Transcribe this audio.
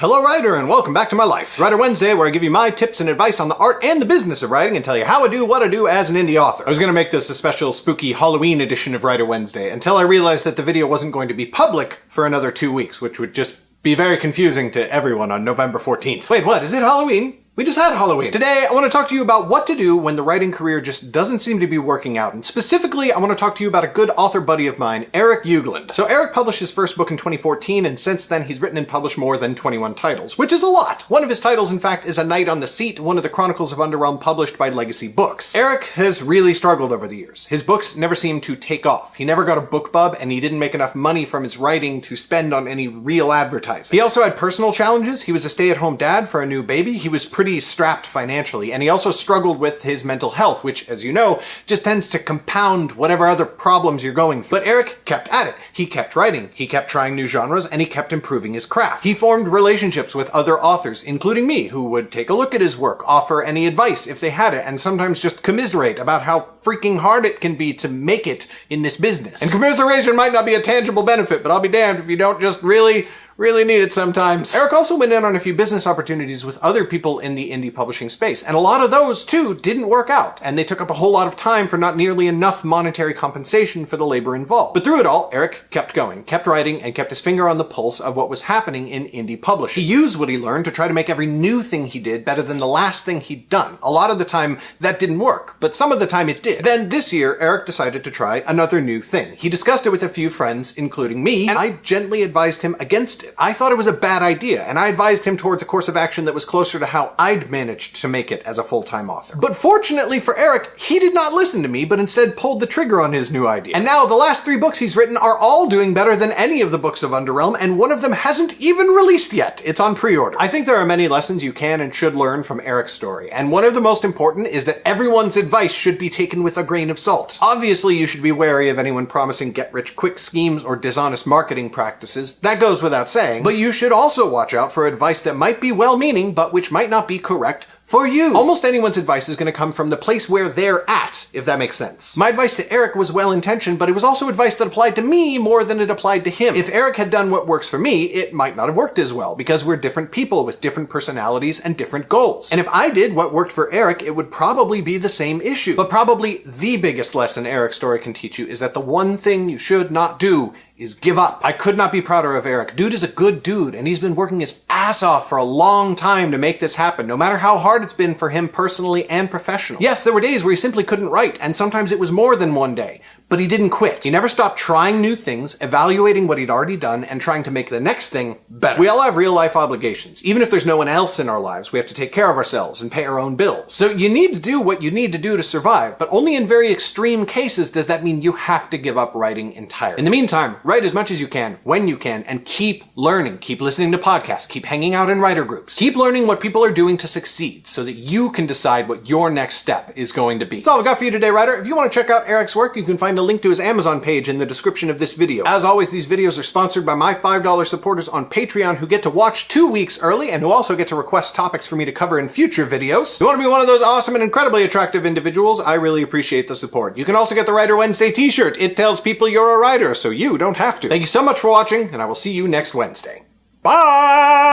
Hello writer, and welcome back to my life. Writer Wednesday, where I give you my tips and advice on the art and the business of writing and tell you how I do what I do as an indie author. I was gonna make this a special spooky Halloween edition of Writer Wednesday until I realized that the video wasn't going to be public for another 2 weeks, which would just be very confusing to everyone on November 14th. Wait, what? Is it Halloween? We just had Halloween. Today, I want to talk to you about what to do when the writing career just doesn't seem to be working out. And specifically, I want to talk to you about a good author buddy of mine, Eric Ugland. So Eric published his first book in 2014, and since then he's written and published more than 21 titles, which is a lot. One of his titles, in fact, is A Night on the Seat, one of the Chronicles of Underrealm published by Legacy Books. Eric has really struggled over the years. His books never seemed to take off. He never got a book bub, and he didn't make enough money from his writing to spend on any real advertising. He also had personal challenges. He was a stay-at-home dad for a new baby. He was pretty strapped financially, and he also struggled with his mental health, which, as you know, just tends to compound whatever other problems you're going through. But Eric kept at it. He kept writing, he kept trying new genres, and he kept improving his craft. He formed relationships with other authors, including me, who would take a look at his work, offer any advice if they had it, and sometimes just commiserate about how freaking hard it can be to make it in this business. And commiseration might not be a tangible benefit, but I'll be damned if you don't just really need it sometimes. Eric also went in on a few business opportunities with other people in the indie publishing space, and a lot of those, too, didn't work out, and they took up a whole lot of time for not nearly enough monetary compensation for the labor involved. But through it all, Eric kept going, kept writing, and kept his finger on the pulse of what was happening in indie publishing. He used what he learned to try to make every new thing he did better than the last thing he'd done. A lot of the time, that didn't work, but some of the time it did. Then this year, Eric decided to try another new thing. He discussed it with a few friends, including me, and I gently advised him against it. I thought it was a bad idea, and I advised him towards a course of action that was closer to how I'd managed to make it as a full-time author. But fortunately for Eric, he did not listen to me, but instead pulled the trigger on his new idea. And now the last 3 books he's written are all doing better than any of the books of Underrealm, and one of them hasn't even released yet. It's on pre-order. I think there are many lessons you can and should learn from Eric's story, and one of the most important is that everyone's advice should be taken with a grain of salt. Obviously, you should be wary of anyone promising get-rich-quick schemes or dishonest marketing practices. That goes without saying, but you should also watch out for advice that might be well-meaning, but which might not be correct for you. Almost anyone's advice is going to come from the place where they're at, if that makes sense. My advice to Eric was well-intentioned, but it was also advice that applied to me more than it applied to him. If Eric had done what works for me, it might not have worked as well, because we're different people with different personalities and different goals. And if I did what worked for Eric, it would probably be the same issue. But probably the biggest lesson Eric's story can teach you is that the one thing you should not do is give up. I could not be prouder of Eric. Dude is a good dude, and he's been working his ass off for a long time to make this happen, no matter how hard it's been for him personally and professionally. Yes, there were days where he simply couldn't write, and sometimes it was more than one day, but he didn't quit. He never stopped trying new things, evaluating what he'd already done, and trying to make the next thing better. We all have real-life obligations. Even if there's no one else in our lives, we have to take care of ourselves and pay our own bills. So you need to do what you need to do to survive, but only in very extreme cases does that mean you have to give up writing entirely. In the meantime, write as much as you can, when you can, and keep learning. Keep listening to podcasts. Keep hanging out in writer groups. Keep learning what people are doing to succeed so that you can decide what your next step is going to be. That's all I've got for you today, writer. If you want to check out Eric's work, you can find a link to his Amazon page in the description of this video. As always, these videos are sponsored by my $5 supporters on Patreon who get to watch 2 weeks early and who also get to request topics for me to cover in future videos. If you want to be one of those awesome and incredibly attractive individuals, I really appreciate the support. You can also get the Writer Wednesday t-shirt. It tells people you're a writer, so you don't have to. Thank you so much for watching, and I will see you next Wednesday. Bye!